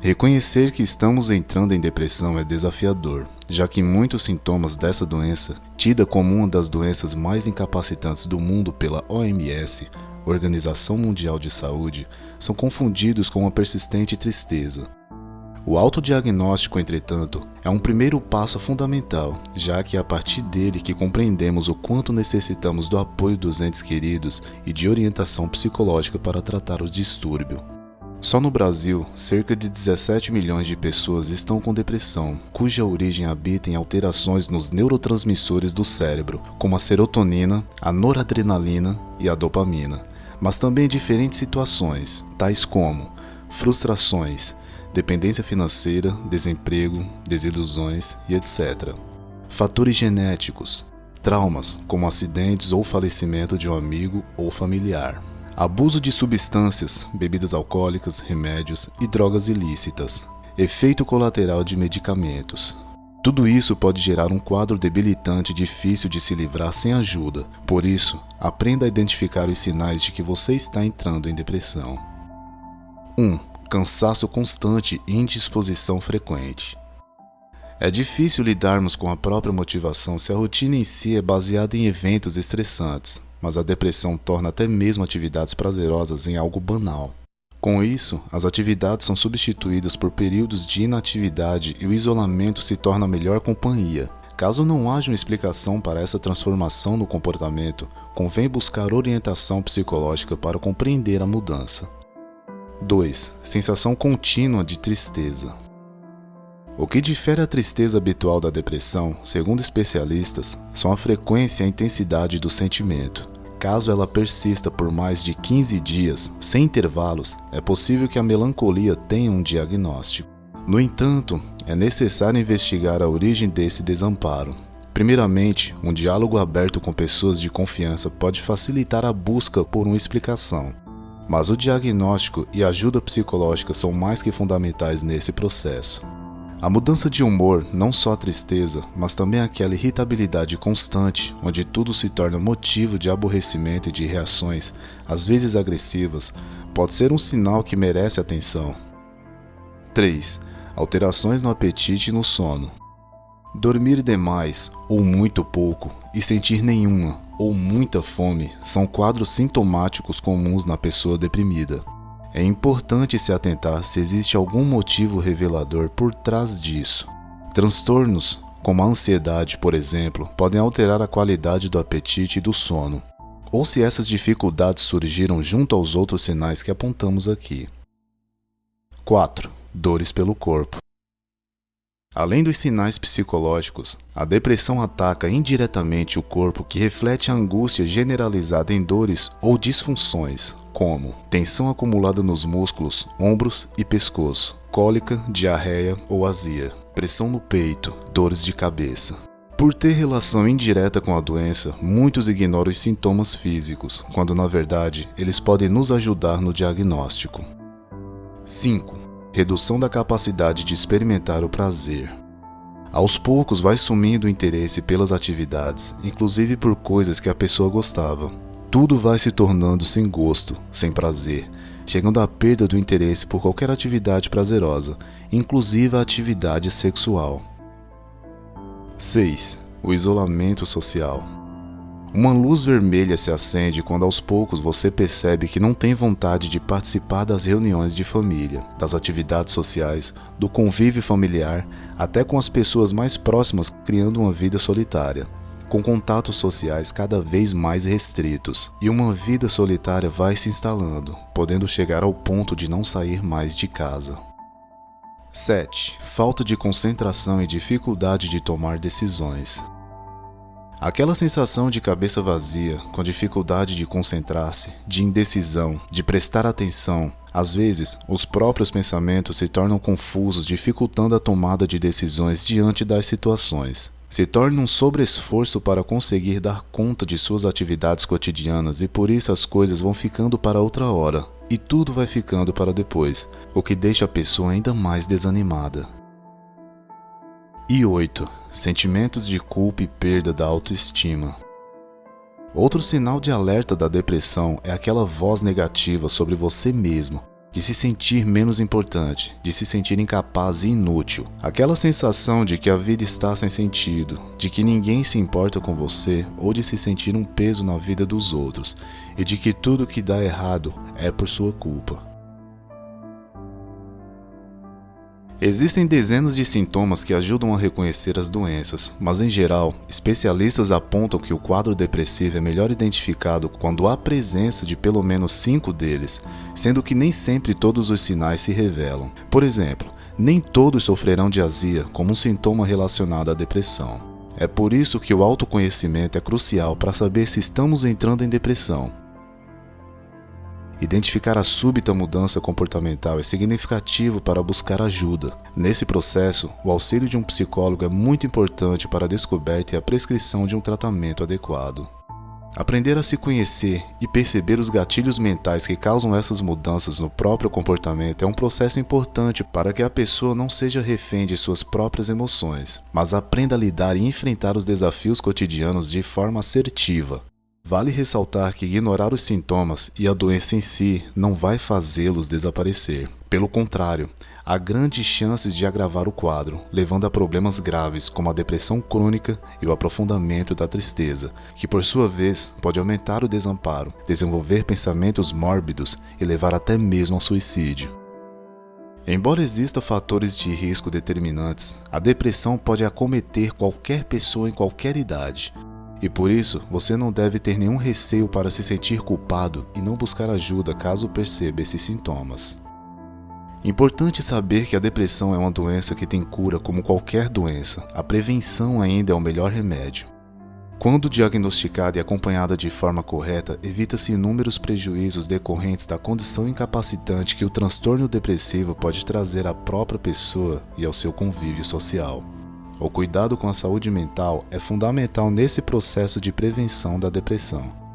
Reconhecer que estamos entrando em depressão é desafiador, já que muitos sintomas dessa doença, tida como uma das doenças mais incapacitantes do mundo pela OMS, Organização Mundial de Saúde, são confundidos com uma persistente tristeza. O autodiagnóstico, entretanto, é um primeiro passo fundamental, já que é a partir dele que compreendemos o quanto necessitamos do apoio dos entes queridos e de orientação psicológica para tratar o distúrbio. Só no Brasil, cerca de 17 milhões de pessoas estão com depressão, cuja origem habita em alterações nos neurotransmissores do cérebro, como a serotonina, a noradrenalina e a dopamina, mas também em diferentes situações, tais como frustrações, dependência financeira, desemprego, desilusões e etc. Fatores genéticos, traumas, como acidentes ou falecimento de um amigo ou familiar. Abuso de substâncias, bebidas alcoólicas, remédios e drogas ilícitas. Efeito colateral de medicamentos. Tudo isso pode gerar um quadro debilitante difícil de se livrar sem ajuda. Por isso, aprenda a identificar os sinais de que você está entrando em depressão. 1. Cansaço constante e indisposição frequente. É difícil lidarmos com a própria motivação se a rotina em si é baseada em eventos estressantes, mas a depressão torna até mesmo atividades prazerosas em algo banal. Com isso, as atividades são substituídas por períodos de inatividade e o isolamento se torna a melhor companhia. Caso não haja uma explicação para essa transformação no comportamento, convém buscar orientação psicológica para compreender a mudança. 2. Sensação contínua de tristeza. O que difere a tristeza habitual da depressão, segundo especialistas, são a frequência e a intensidade do sentimento. Caso ela persista por mais de 15 dias, sem intervalos, é possível que a melancolia tenha um diagnóstico. No entanto, é necessário investigar a origem desse desamparo. Primeiramente, um diálogo aberto com pessoas de confiança pode facilitar a busca por uma explicação. Mas o diagnóstico e a ajuda psicológica são mais que fundamentais nesse processo. A mudança de humor, não só a tristeza, mas também aquela irritabilidade constante, onde tudo se torna motivo de aborrecimento e de reações, às vezes agressivas, pode ser um sinal que merece atenção. 3. Alterações no apetite e no sono. Dormir demais, ou muito pouco, e sentir nenhuma ou muita fome são quadros sintomáticos comuns na pessoa deprimida. É importante se atentar se existe algum motivo revelador por trás disso. Transtornos, como a ansiedade, por exemplo, podem alterar a qualidade do apetite e do sono, ou se essas dificuldades surgiram junto aos outros sinais que apontamos aqui. 4. Dores pelo corpo. Além dos sinais psicológicos, a depressão ataca indiretamente o corpo, que reflete a angústia generalizada em dores ou disfunções, como tensão acumulada nos músculos, ombros e pescoço, cólica, diarreia ou azia, pressão no peito, dores de cabeça. Por ter relação indireta com a doença, muitos ignoram os sintomas físicos, quando na verdade eles podem nos ajudar no diagnóstico. 5. Redução da capacidade de experimentar o prazer. Aos poucos vai sumindo o interesse pelas atividades, inclusive por coisas que a pessoa gostava. Tudo vai se tornando sem gosto, sem prazer, chegando à perda do interesse por qualquer atividade prazerosa, inclusive a atividade sexual. 6. O isolamento social. Uma luz vermelha se acende quando aos poucos você percebe que não tem vontade de participar das reuniões de família, das atividades sociais, do convívio familiar, até com as pessoas mais próximas, criando uma vida solitária, com contatos sociais cada vez mais restritos, e uma vida solitária vai se instalando, podendo chegar ao ponto de não sair mais de casa. 7. Falta de concentração e dificuldade de tomar decisões. Aquela sensação de cabeça vazia, com dificuldade de concentrar-se, de indecisão, de prestar atenção. Às vezes, os próprios pensamentos se tornam confusos, dificultando a tomada de decisões diante das situações. Se torna um sobreesforço para conseguir dar conta de suas atividades cotidianas e por isso as coisas vão ficando para outra hora, e tudo vai ficando para depois, o que deixa a pessoa ainda mais desanimada. E 8. Sentimentos de culpa e perda da autoestima. Outro sinal de alerta da depressão é aquela voz negativa sobre você mesmo, de se sentir menos importante, de se sentir incapaz e inútil. Aquela sensação de que a vida está sem sentido, de que ninguém se importa com você ou de se sentir um peso na vida dos outros e de que tudo que dá errado é por sua culpa. Existem dezenas de sintomas que ajudam a reconhecer as doenças, mas em geral, especialistas apontam que o quadro depressivo é melhor identificado quando há presença de pelo menos 5 deles, sendo que nem sempre todos os sinais se revelam. Por exemplo, nem todos sofrerão de azia como um sintoma relacionado à depressão. É por isso que o autoconhecimento é crucial para saber se estamos entrando em depressão. Identificar a súbita mudança comportamental é significativo para buscar ajuda. Nesse processo, o auxílio de um psicólogo é muito importante para a descoberta e a prescrição de um tratamento adequado. Aprender a se conhecer e perceber os gatilhos mentais que causam essas mudanças no próprio comportamento é um processo importante para que a pessoa não seja refém de suas próprias emoções, mas aprenda a lidar e enfrentar os desafios cotidianos de forma assertiva. Vale ressaltar que ignorar os sintomas e a doença em si não vai fazê-los desaparecer. Pelo contrário, há grandes chances de agravar o quadro, levando a problemas graves como a depressão crônica e o aprofundamento da tristeza, que por sua vez pode aumentar o desamparo, desenvolver pensamentos mórbidos e levar até mesmo ao suicídio. Embora existam fatores de risco determinantes, a depressão pode acometer qualquer pessoa em qualquer idade. E por isso, você não deve ter nenhum receio para se sentir culpado e não buscar ajuda caso perceba esses sintomas. Importante saber que a depressão é uma doença que tem cura como qualquer doença. A prevenção ainda é o melhor remédio. Quando diagnosticada e acompanhada de forma correta, evita-se inúmeros prejuízos decorrentes da condição incapacitante que o transtorno depressivo pode trazer à própria pessoa e ao seu convívio social. O cuidado com a saúde mental é fundamental nesse processo de prevenção da depressão.